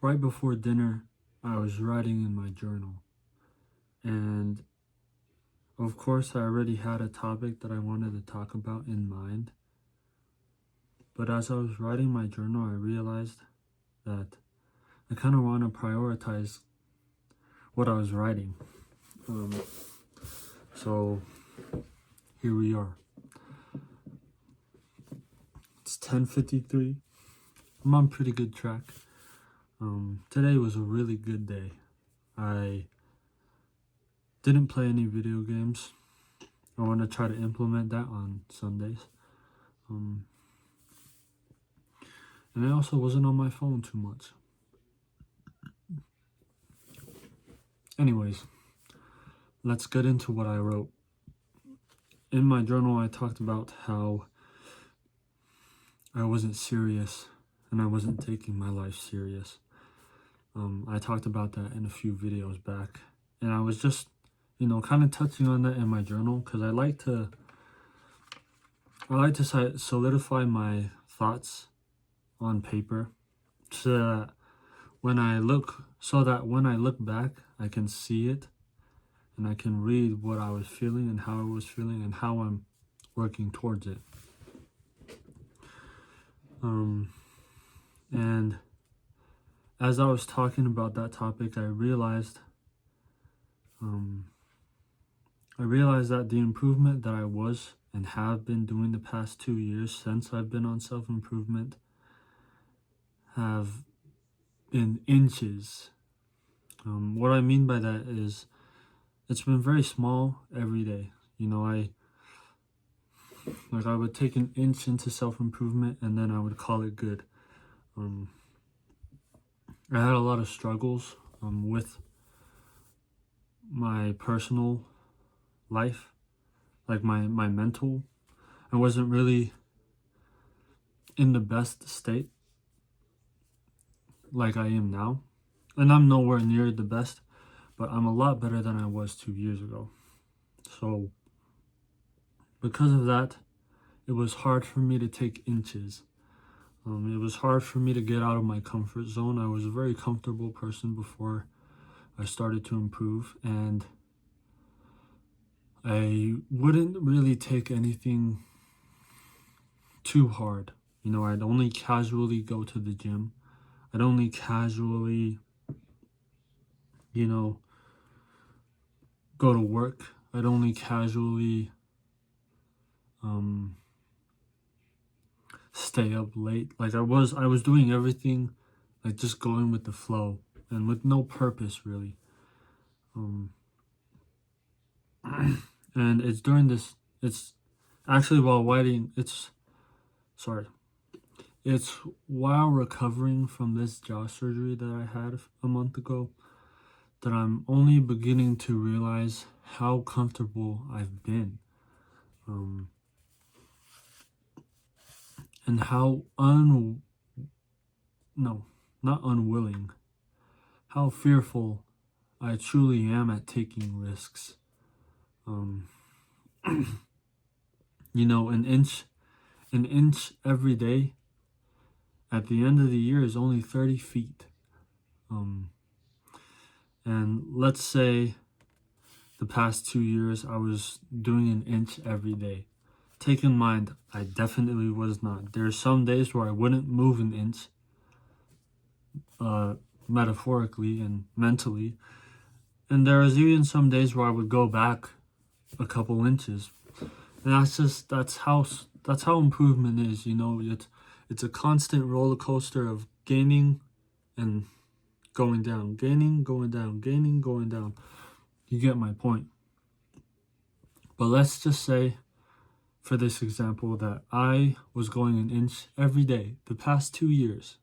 right before dinner, I was writing in my journal. And of course, I already had a topic that I wanted to talk about in mind. But as I was writing my journal, I realized that I kind of want to prioritize what I was writing. So here we are. It's 10:53. I'm on pretty good track. Today was a really good day. I didn't play any video games. I want to try to implement that on Sundays. And I also wasn't on my phone too much. Anyways, let's get into what I wrote. In my journal, I talked about how I wasn't serious and I wasn't taking my life serious. I talked about that in a few videos back, and I was just, kind of touching on that in my journal because I like to solidify my thoughts on paper so that when I look back, I can see it and I can read what I was feeling and how I was feeling and how I'm working towards it. And as I was talking about that topic, I realized that the improvement that I was and have been doing the past 2 years since I've been on self-improvement have been inches. What I mean by that is it's been very small every day. I would take an inch into self-improvement and then I would call it good. I had a lot of struggles with my personal life, like my mental. I wasn't really in the best state like I am now. And I'm nowhere near the best, but I'm a lot better than I was 2 years ago. So because of that, it was hard for me to take inches. It was hard for me to get out of my comfort zone. I was a very comfortable person before I started to improve, and I wouldn't really take anything too hard. I'd only casually go to the gym. I'd only casually, go to work. I'd only casually stay up late. Like I was doing everything, like just going with the flow and with no purpose really. And it's actually it's while recovering from this jaw surgery that I had a month ago that I'm only beginning to realize how comfortable I've been. And how not unwilling, how fearful I truly am at taking risks. An inch every day at the end of the year is only 30 feet. And let's say the past 2 years I was doing an inch every day. Take in mind, I definitely was not. There's some days where I wouldn't move an inch, metaphorically and mentally. And there was even some days where I would go back a couple inches. And that's how improvement is, It's a constant roller coaster of gaining and going down, gaining, going down, gaining, going down. You get my point. But let's just say, for this example, that I was going an inch every day the past 2 years.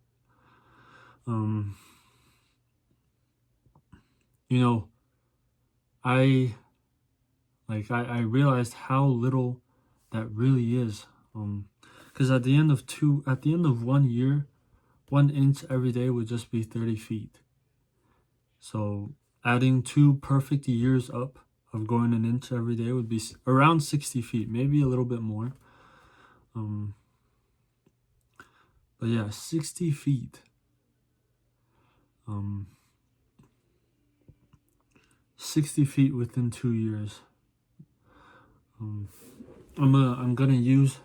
I realized how little that really is. Because at the end of 1 year, 1 inch every day would just be 30 feet. So adding 2 perfect years up of going an inch every day would be around 60 feet, maybe a little bit more. But yeah, 60 feet. um, 60 feet within 2 years. I'm gonna use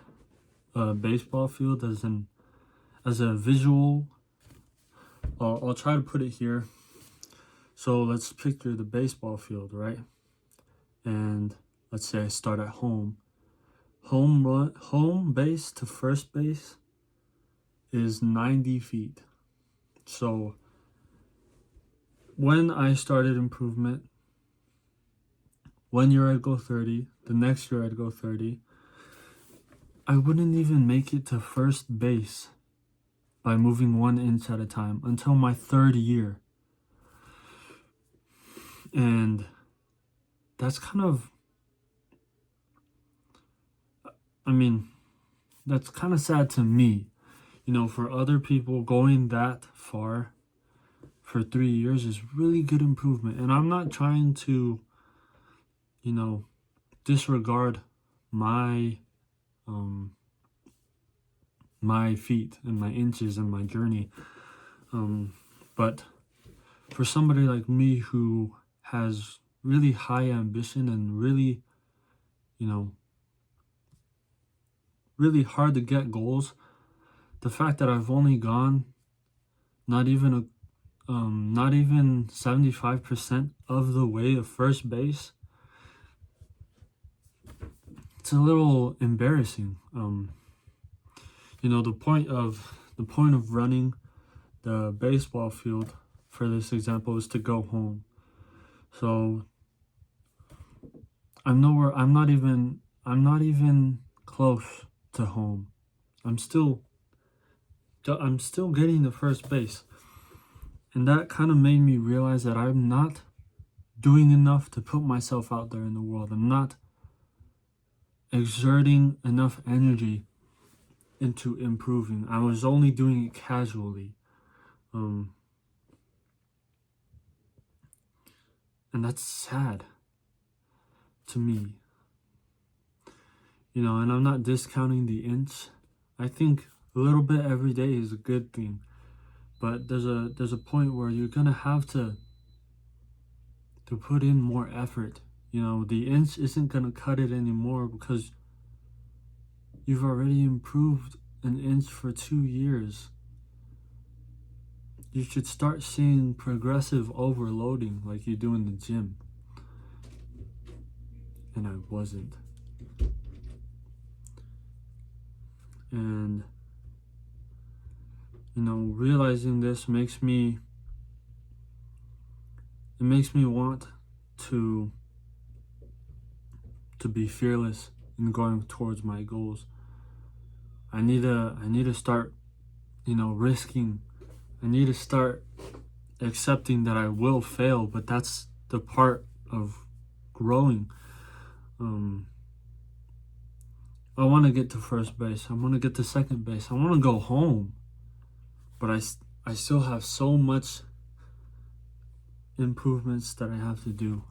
a baseball field as a visual. I'll try to put it here. So let's picture the baseball field, right? And let's say I start at home. Home base to first base is 90 feet. So when I started improvement, 1 year I'd go 30, the next year I'd go 30. I wouldn't even make it to first base by moving 1 inch at a time until my third year. And that's that's kind of sad to me. For other people, going that far for 3 years is really good improvement. And I'm not trying to, disregard my my feet and my inches and my journey. But for somebody like me who has really high ambition and really, really hard to get goals, the fact that I've only gone not even 75% of the way of first base, it's a little embarrassing. The point of running the baseball field for this example is to go home. So I'm not even close to home. I'm still getting to first base. And that kind of made me realize that I'm not doing enough to put myself out there in the world. I'm not exerting enough energy into improving. I was only doing it casually. And that's sad to me. And I'm not discounting the inch. I think a little bit every day is a good thing. But there's a point where you're gonna have to put in more effort. The inch isn't gonna cut it anymore because you've already improved an inch for 2 years. You should start seeing progressive overloading like you do in the gym. And I wasn't. And realizing this makes me want to be fearless in going towards my goals. I need to start, risking. I need to start accepting that I will fail, but that's the part of growing. I want to get to first base. I want to get to second base. I want to go home. But I still have so much improvements that I have to do.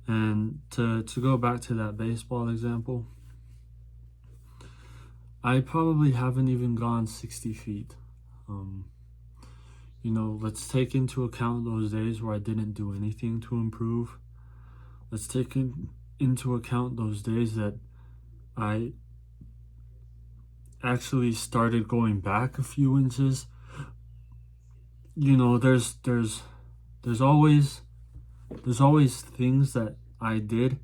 And to go back to that baseball example, I probably haven't even gone 60 feet. Let's take into account those days where I didn't do anything to improve. Let's take into account those days that I actually started going back a few inches. There's always things that I did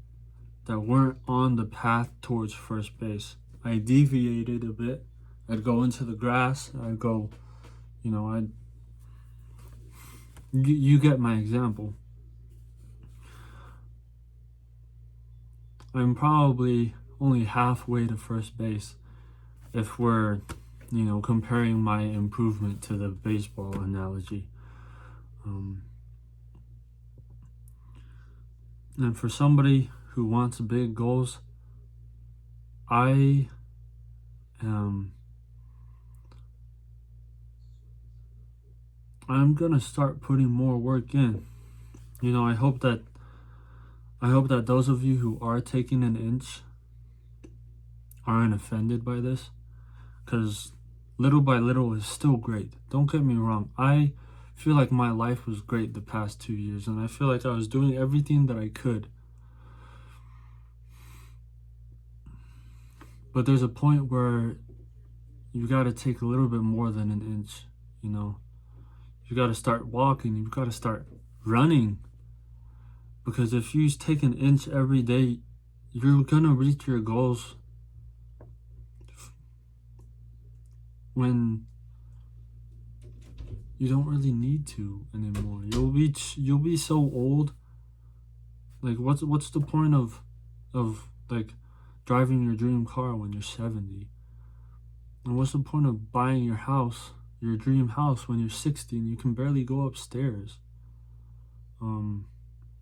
that weren't on the path towards first base. I deviated a bit. I'd go into the grass. I'd go, you get my example. I'm probably only halfway to first base if we're, comparing my improvement to the baseball analogy. And for somebody who wants big goals, I'm gonna start putting more work in. I hope that those of you who are taking an inch aren't offended by this, because little by little is still great. Don't get me wrong. I feel like my life was great the past 2 years, and I feel like I was doing everything that I could. But there's a point where you got to take a little bit more than an inch, you know. You got to start walking, you've got to start running. Because if you take an inch every day, you're going to reach your goals when you don't really need to anymore. You'll be so old. Like what's the point of like driving your dream car when you're 70? And what's the point of buying your dream house when you're 60 and you can barely go upstairs?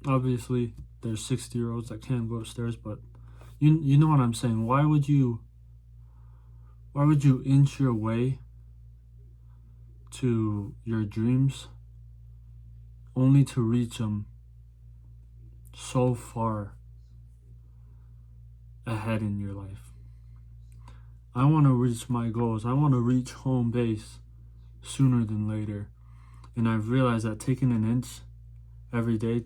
Obviously there's 60-year-olds that can't go upstairs, but you know what I'm saying. Why would you inch your way to your dreams only to reach them so far ahead in your life? I want to reach my goals. I want to reach home base sooner than later. And I've realized that taking an inch every day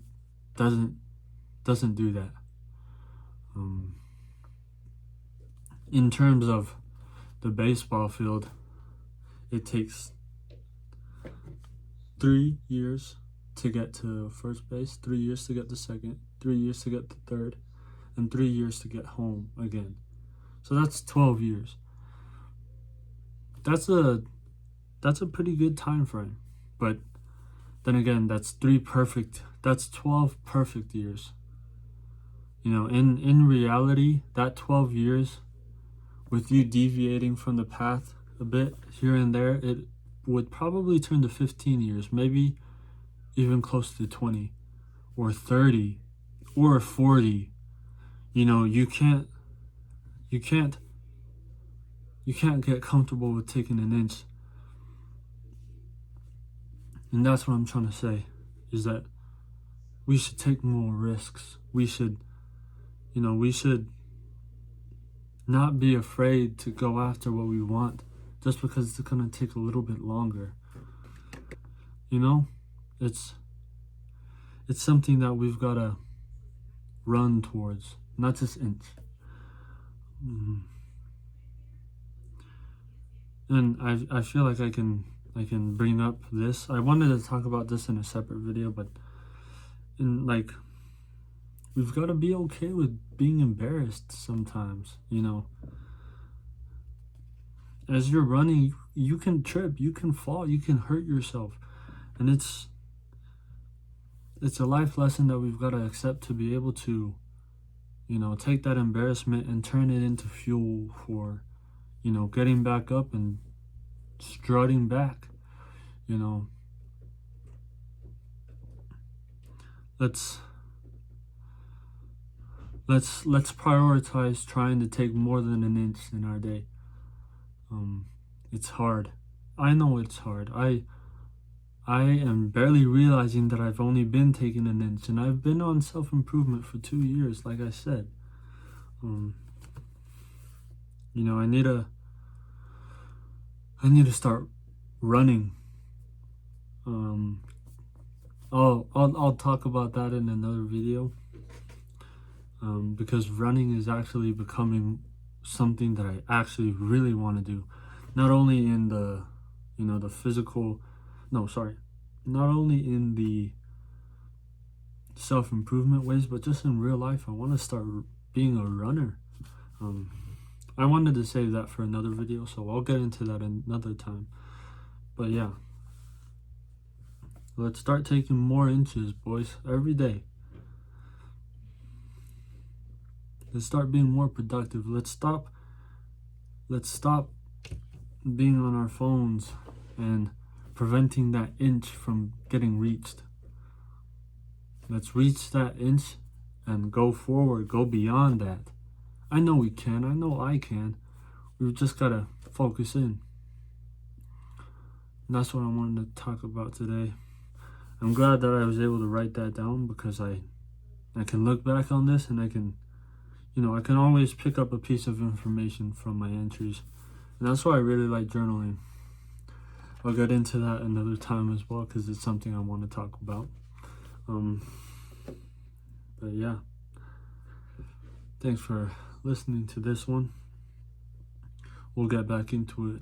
doesn't do that. In terms of the baseball field, it takes 3 years to get to first base, 3 years to get to second, 3 years to get to third, and 3 years to get home again. So that's 12 years. That's a pretty good time frame. But then again, that's 12 perfect years. You know, in reality, that 12 years, with you deviating from the path a bit here and there, it would probably turn to 15 years, maybe even close to 20 or 30 or 40. You know, you can't get comfortable with taking an inch. And that's what I'm trying to say, is that we should take more risks. We should not be afraid to go after what we want just because it's going to take a little bit longer. You know, it's something that we've got to run towards, not just inch. And I feel like I can bring up this. I wanted to talk about this in a separate video, but we've got to be okay with being embarrassed sometimes, you know. As you're running, you can trip, you can fall, you can hurt yourself. And it's a life lesson that we've got to accept, to be able to, you know, take that embarrassment and turn it into fuel for, you know, getting back up and strutting back, you know. Let's prioritize trying to take more than an inch in our day. It's hard. I know it's hard. I am barely realizing that I've only been taking an inch, and I've been on self-improvement for 2 years, like I said. You know, I need to start running. I'll talk about that in another video. Because running is actually becoming something that I actually really want to do. Not only in the, you know, not only in the self-improvement ways, but just in real life. I want to start being a runner. I wanted to save that for another video, so I'll get into that another time. But yeah, let's start taking more inches, boys, every day. Let's start being more productive. Let's stop being on our phones and preventing that inch from getting reached. Let's reach that inch and go forward, go beyond that. I know we can. I know I can. We've just got to focus in. And that's what I wanted to talk about today. I'm glad that I was able to write that down, because I can look back on this and I can always pick up a piece of information from my entries And that's why I really like journaling. I'll get into that another time as well, because it's something I want to talk about. But yeah, thanks for listening to this one. We'll get back into it,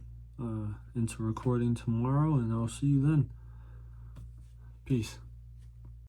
into recording tomorrow, and I'll see you then. Peace.